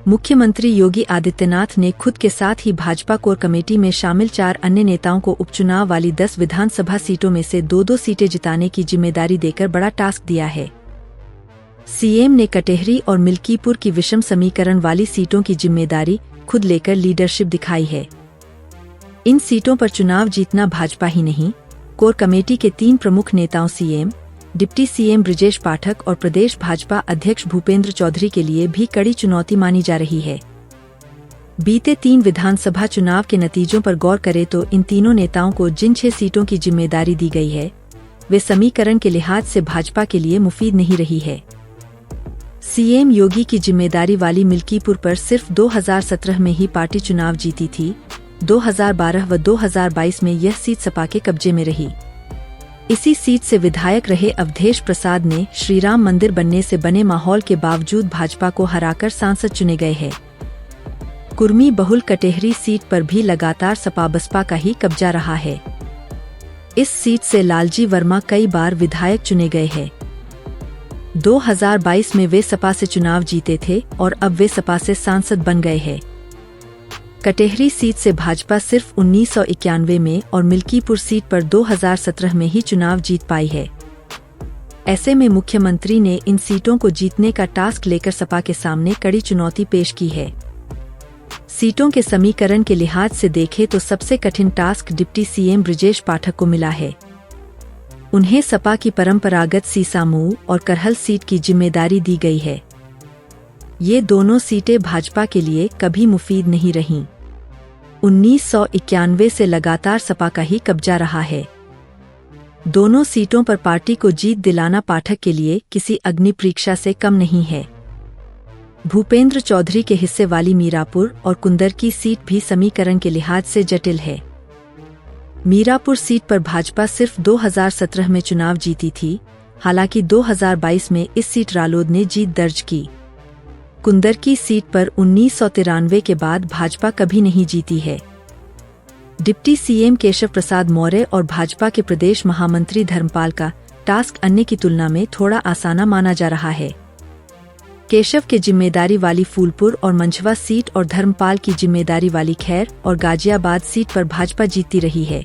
मुख्यमंत्री योगी आदित्यनाथ ने खुद के साथ ही भाजपा कोर कमेटी में शामिल 4 अन्य नेताओं को उपचुनाव वाली 10 विधानसभा सीटों में से 2-2 सीटें जिताने की जिम्मेदारी देकर बड़ा टास्क दिया है। सीएम ने कटेहरी और मिल्कीपुर की विषम समीकरण वाली सीटों की जिम्मेदारी खुद लेकर लीडरशिप दिखाई है। इन सीटों पर चुनाव जीतना भाजपा ही नहीं, कोर कमेटी के 3 प्रमुख नेताओं CM, deputy CM Brajesh Pathak और प्रदेश भाजपा अध्यक्ष भूपेंद्र चौधरी के लिए भी कड़ी चुनौती मानी जा रही है। बीते 3 विधानसभा चुनाव के नतीजों पर गौर करें तो इन तीनों नेताओं को जिन 6 सीटों की जिम्मेदारी दी गई है, वे समीकरण के लिहाज से भाजपा के लिए मुफीद नहीं रही है। सीएम योगी की जिम्मेदारी वाली मिल्कीपुर पर सिर्फ 2017 में ही पार्टी चुनाव जीती थी। 2012 व 2022 में यह सीट सपा के कब्जे में रही। इसी सीट से विधायक रहे अवधेश प्रसाद ने श्रीराम मंदिर बनने से बने माहौल के बावजूद भाजपा को हराकर सांसद चुने गए हैं। कुर्मी बहुल कटेहरी सीट पर भी लगातार सपा बसपा का ही कब्जा रहा है। इस सीट से लालजी वर्मा कई बार विधायक चुने गए हैं। 2022 में वे सपा से चुनाव जीते थे और अब वे सपा से सांसद बन गए हैं। कटेहरी सीट से भाजपा सिर्फ 1991 में और मिल्कीपुर सीट पर 2017 में ही चुनाव जीत पाई है। ऐसे में मुख्यमंत्री ने इन सीटों को जीतने का टास्क लेकर सपा के सामने कड़ी चुनौती पेश की है। सीटों के समीकरण के लिहाज से देखें तो सबसे कठिन task deputy CM Brajesh Pathak को मिला है। उन्हें सपा की परंपरागत सीसामऊ और करहल सीट की जिम्मेदारी दी गई है। ये दोनों सीटें भाजपा के लिए कभी मुफीद नहीं रहीं। 1991 से लगातार सपा का ही कब्जा रहा है। दोनों सीटों पर पार्टी को जीत दिलाना पाठक के लिए किसी अग्नि परीक्षा से कम नहीं है। भूपेंद्र चौधरी के हिस्से वाली मीरापुर और कुंदर की सीट भी समीकरण के लिहाज से जटिल है। मीरापुर सीट पर भाजपा सिर्फ 2017 में चुनाव जीती थी, हालांकि 2022 में इस सीट रालोद ने जीत दर्ज की। कुंदर की सीट पर 1993 के बाद भाजपा कभी नहीं जीती है। डिप्टी सीएम केशव प्रसाद मौर्य और भाजपा के प्रदेश महामंत्री धर्मपाल का टास्क अन्य की तुलना में थोड़ा आसाना माना जा रहा है। केशव के जिम्मेदारी वाली फूलपुर और मंझवा सीट और धर्मपाल की जिम्मेदारी वाली खैर और गाजियाबाद सीट पर भाजपा जीतती रही है।